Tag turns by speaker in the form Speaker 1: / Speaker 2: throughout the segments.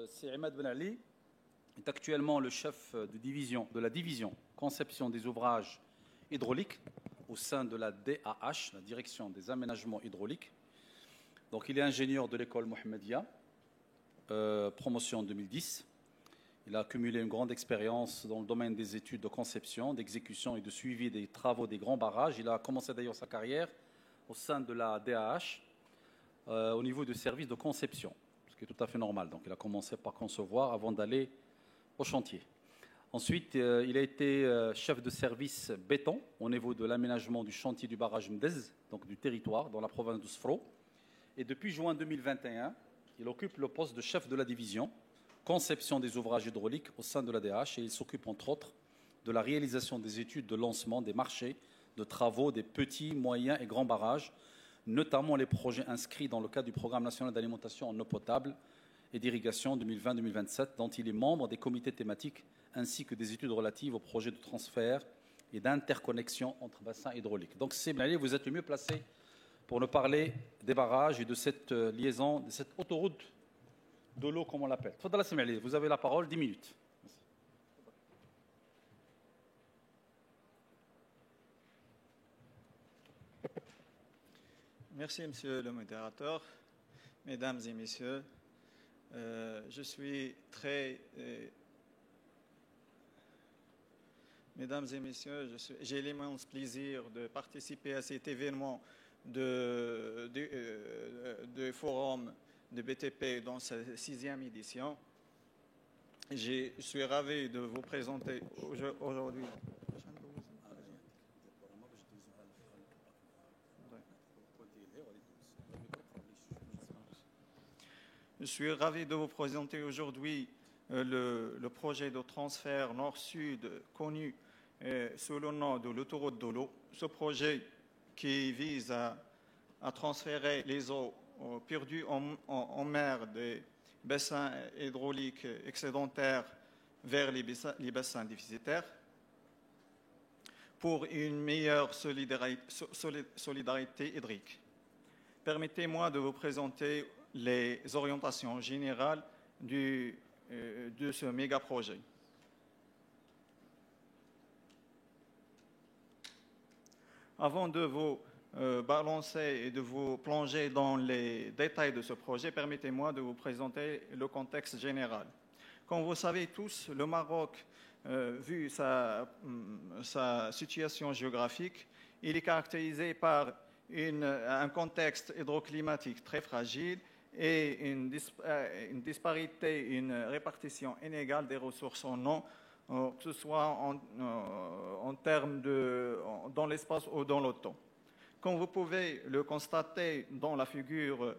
Speaker 1: c'est Imad Ben Ali, est actuellement le chef de la division conception des ouvrages hydrauliques au sein de la DAH, la direction des aménagements hydrauliques. Donc il est ingénieur de l'école Mohammedia, promotion 2010. Il a accumulé une grande expérience dans le domaine des études de conception, d'exécution et de suivi des travaux des grands barrages. Il a commencé d'ailleurs sa carrière au sein de la DAH au niveau du service de conception, ce qui est tout à fait normal. Donc il a commencé par concevoir avant d'aller au chantier. Ensuite, il a été chef de service béton au niveau de l'aménagement du chantier du barrage Mdez, donc du territoire, dans la province de Sfro. Et depuis juin 2021, il occupe le poste de chef de la division conception des ouvrages hydrauliques au sein de la DH et il s'occupe entre autres de la réalisation des études de lancement des marchés de travaux des petits, moyens et grands barrages, notamment les projets inscrits dans le cadre du Programme national d'alimentation en eau potable et d'irrigation 2020-2027, dont il est membre des comités thématiques ainsi que des études relatives aux projets de transfert et d'interconnexion entre bassins hydrauliques. Donc, c'est bien, vous êtes le mieux placé pour nous parler des barrages et de cette liaison, de cette autoroute de l'eau, comme on l'appelle. Vous avez la parole, 10 minutes.
Speaker 2: Merci, monsieur le modérateur. Mesdames et messieurs, je suis très... Mesdames et messieurs, j'ai l'immense plaisir de participer à cet événement de forum de BTP dans sa 6e édition. Je suis ravi de vous présenter aujourd'hui. Je suis ravi de vous présenter aujourd'hui le projet de transfert nord-sud connu sous le nom de l'autoroute de l'eau. Ce projet qui vise à transférer les eaux perdues en mer des bassins hydrauliques excédentaires vers les bassins déficitaires pour une meilleure solidarité hydrique. Permettez-moi de vous présenter les orientations générales de ce méga-projet. Avant de vous balancer et de vous plonger dans les détails de ce projet, permettez-moi de vous présenter le contexte général. Comme vous savez tous, le Maroc, vu sa situation géographique, il est caractérisé par un contexte hydroclimatique très fragile et une disparité, une répartition inégale des ressources en eau, que ce soit en termes dans l'espace ou dans le temps. Comme vous pouvez le constater dans la figure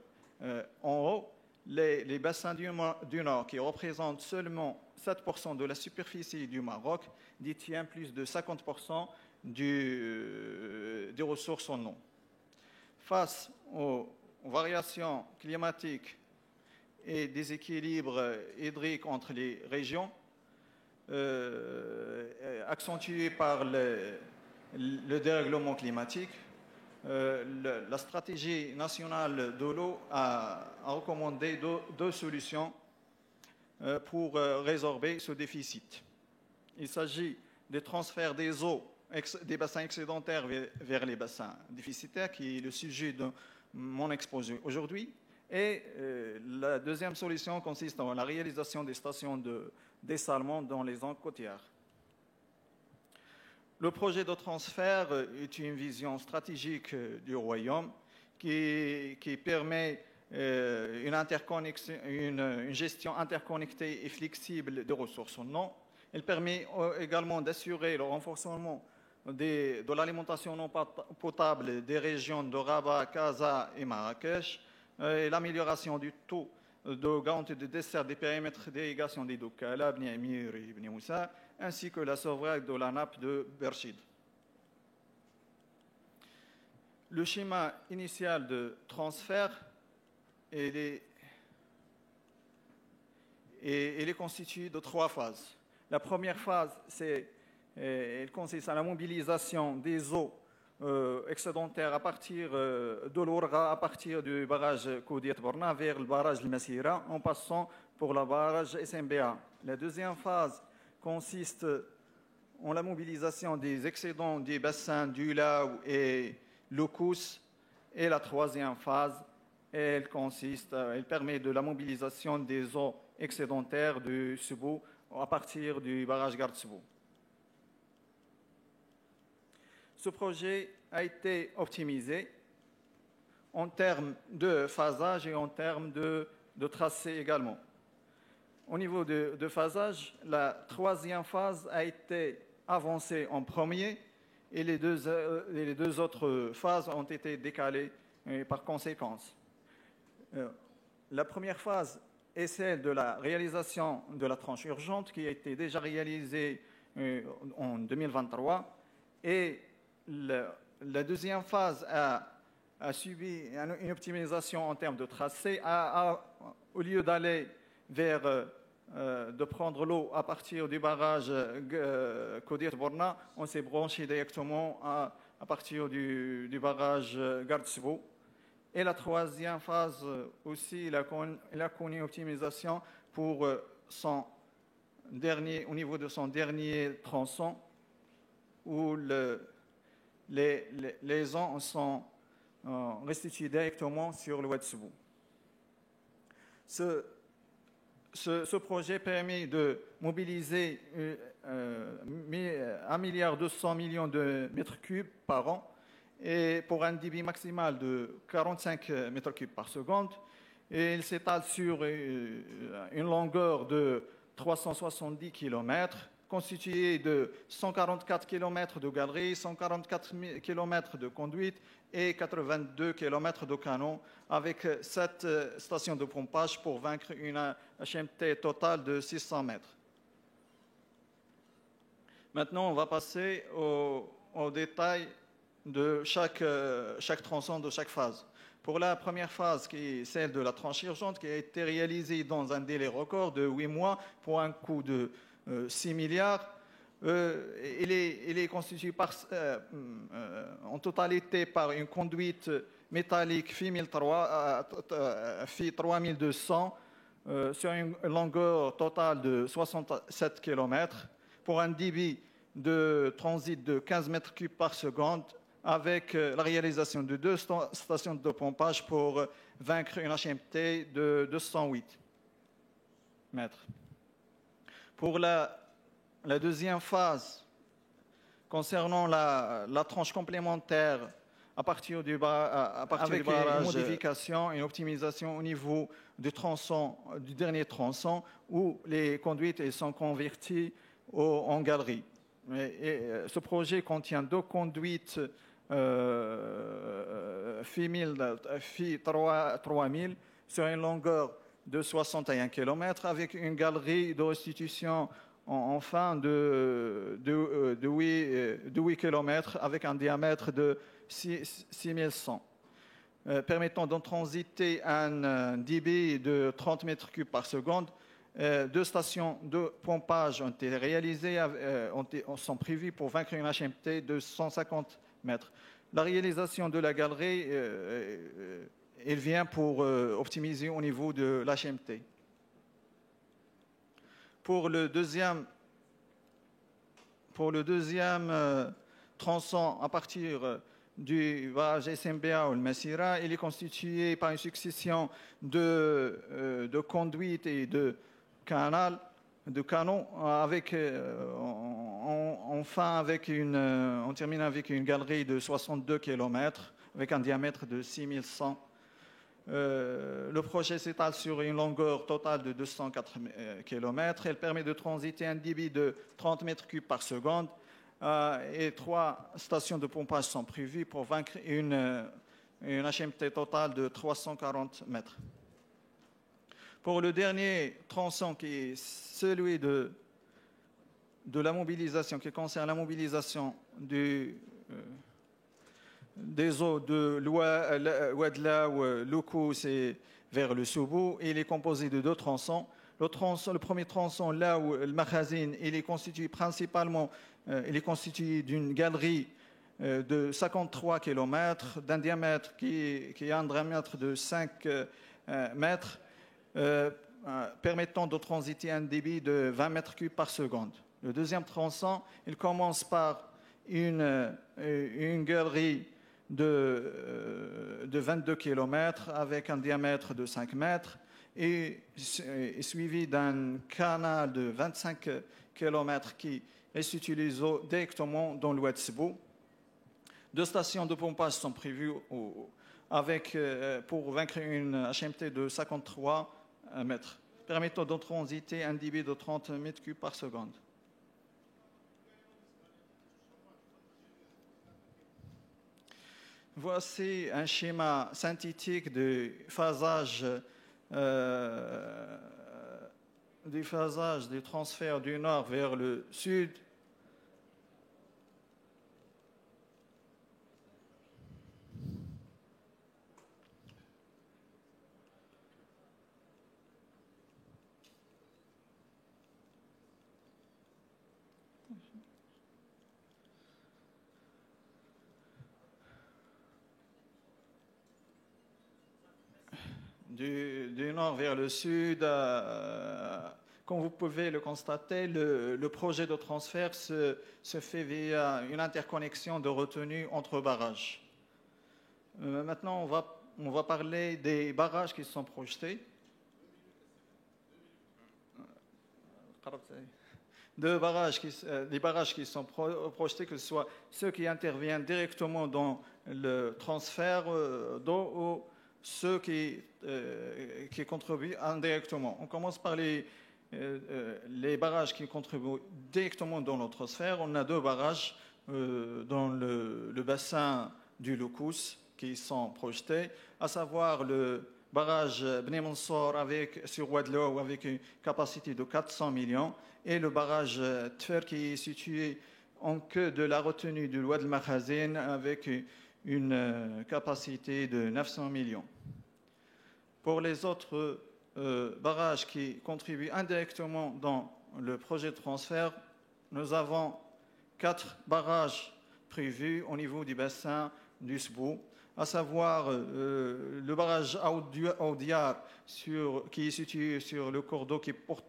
Speaker 2: en haut, les bassins du Nord, qui représentent seulement 7% de la superficie du Maroc, détiennent plus de 50% des ressources en eau. Face aux variations climatiques et déséquilibres hydriques entre les régions, accentués par le dérèglement climatique, la stratégie nationale de l'eau a recommandé deux solutions pour résorber ce déficit. Il s'agit des transferts des eaux des bassins excédentaires vers les bassins déficitaires, qui est le sujet de mon exposé aujourd'hui. Et la deuxième solution consiste en la réalisation des stations de dessalement dans les zones côtières. Le projet de transfert est une vision stratégique du Royaume qui permet une gestion interconnectée et flexible des ressources en eau. Elle permet également d'assurer le renforcement de l'alimentation non potable des régions de Rabat, Casa et Marrakech, et l'amélioration du taux de garantie de dessert des périmètres d'irrigation des Doukala, Bni Amir et Bni Moussa, ainsi que la sauvegarde de la nappe de Berchid. Le schéma initial de transfert est constitué de 3 phases. La première phase, elle consiste à la mobilisation des eaux excédentaires à partir de l'Ourga, à partir du barrage Koudiat Borna vers le barrage de Massira, en passant pour le barrage SMBA. La deuxième phase consiste en la mobilisation des excédents des bassins du Lao et Locus. Et la troisième phase, elle permet de la mobilisation des eaux excédentaires du Sebou à partir du barrage Gard-Sebou. Ce projet a été optimisé en termes de phasage et en termes de tracé également. Au niveau de phasage, la troisième phase a été avancée en premier et les deux autres phases ont été décalées par conséquence. La première phase est celle de la réalisation de la tranche urgente qui a été déjà réalisée en 2023 et la deuxième phase a subi une optimisation en termes de tracé. Au lieu d'aller vers de prendre l'eau à partir du barrage Kodir-Borna, on s'est branché directement à partir du barrage Gard-Sebou. Et la troisième phase aussi, il a connu une optimisation pour au niveau de son dernier tronçon où les eaux sont restituées directement sur le Oued Sebou. Ce projet permet de mobiliser 1,2 milliard de mètres cubes par an et pour un débit maximal de 45 mètres cubes par seconde. Et il s'étale sur une longueur de 370 km, constituée de 144 km de galeries, 144 km de conduite et 82 km de canaux, avec 7 stations de pompage pour vaincre une HMT totale de 600 mètres. Maintenant, on va passer au détail de chaque tronçon, de chaque phase. Pour la première phase, qui est celle de la tranche urgente, qui a été réalisée dans un délai record de 8 mois pour un coût de 6 milliards, il est constitué en totalité par une conduite métallique FI 3200 sur une longueur totale de 67 km pour un débit de transit de 15 mètres cubes par seconde avec la réalisation de 2 stations de pompage pour vaincre une HMT de 208 mètres. Pour la deuxième phase, concernant la tranche complémentaire à partir du barrage, une modification, une optimisation au niveau du dernier tronçon où les conduites sont converties en galeries. Ce projet contient 2 conduites FI 3000 sur une longueur de 61 km avec une galerie de restitution enfin de 8 km avec un diamètre de 6100, permettant d'en transiter un débit de 30 mètres cubes par seconde. 2 stations de pompage ont été réalisées, sont prévues pour vaincre une HMT de 150 mètres. La réalisation de la galerie, elle vient pour optimiser au niveau de l'HMT. Pour le deuxième tronçon à partir du barrage SMBA ou le Massira, il est constitué par une succession de conduites et de canaux, avec, on termine avec une galerie de 62 km, avec un diamètre de 6100. Le projet s'étale sur une longueur totale de 204 km. Elle permet de transiter un débit de 30 mètres cubes par seconde et 3 stations de pompage sont prévues pour vaincre une HMT totale de 340 mètres. Pour le dernier tronçon, qui est celui de la mobilisation, qui concerne la mobilisation des eaux de Ouadla ou Locus et vers le Sebou, il est composé de 2 tronçons. Le premier tronçon, là où le Makhazine, il est constitué principalement d'une galerie de 53 km, d'un diamètre qui est un diamètre de 5 mètres, permettant de transiter un débit de 20 mètres cubes par seconde. Le deuxième tronçon, il commence par une galerie de 22 km avec un diamètre de 5 mètres et suivi d'un canal de 25 km qui est utilisé directement dans le Ouattesbo. 2 stations de pompage sont prévues pour vaincre une HMT de 53 mètres, permettant de transiter un débit de 30 mètres cubes par seconde. Voici un schéma synthétique du phasage du transfert du nord vers le sud. Du nord vers le sud, comme vous pouvez le constater, le projet de transfert se fait via une interconnexion de retenue entre barrages. Maintenant, on va parler des barrages qui sont projetés. Des barrages qui sont projetés, que ce soit ceux qui interviennent directement dans le transfert d'eau ou ceux qui contribuent indirectement. On commence par les barrages qui contribuent directement dans le transfert. On a 2 barrages dans le bassin du Loukous qui sont projetés, à savoir le barrage Bni Mansour sur Ouadlo avec une capacité de 400 millions et le barrage Tfer qui est situé en queue de la retenue du Ouad al-Makhazin avec une capacité de 900 millions. Pour les autres barrages qui contribuent indirectement dans le projet de transfert, nous avons 4 barrages prévus au niveau du bassin du Sbou, à savoir le barrage Aoudiar qui est situé sur le cours d'eau qui porte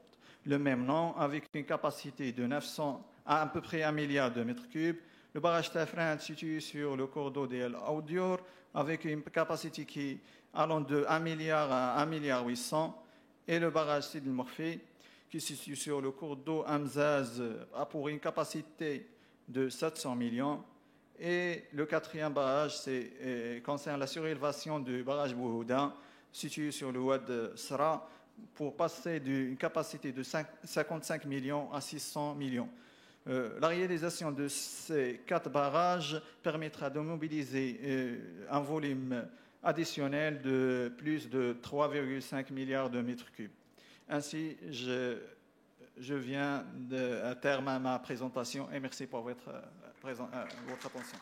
Speaker 2: le même nom avec une capacité de 900 à peu près 1 milliard de mètres cubes. Le barrage Tafran situé sur le cours d'eau d'El Aoudior avec une capacité qui allant de 1 milliard à 1 milliard 800 et le barrage Sid el-Morfi qui se situe sur le cours d'eau Hamzaz a pour une capacité de 700 millions. Et le 4e barrage concerne la surélévation du barrage Bouhouda situé sur le Ouad Sra pour passer d'une capacité de 55 millions à 600 millions. La réalisation de ces 4 barrages permettra de mobiliser un volume additionnel de plus de 3,5 milliards de mètres cubes. Ainsi, je viens à terme à ma présentation et merci pour votre attention.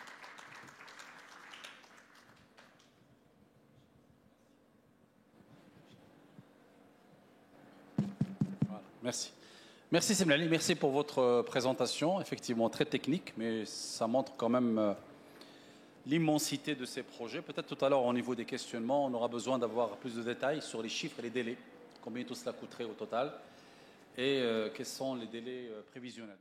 Speaker 1: Voilà, merci. Merci Semlali, merci pour votre présentation, effectivement très technique, mais ça montre quand même l'immensité de ces projets. Peut-être tout à l'heure, au niveau des questionnements, on aura besoin d'avoir plus de détails sur les chiffres et les délais, combien tout cela coûterait au total, et quels sont les délais prévisionnels.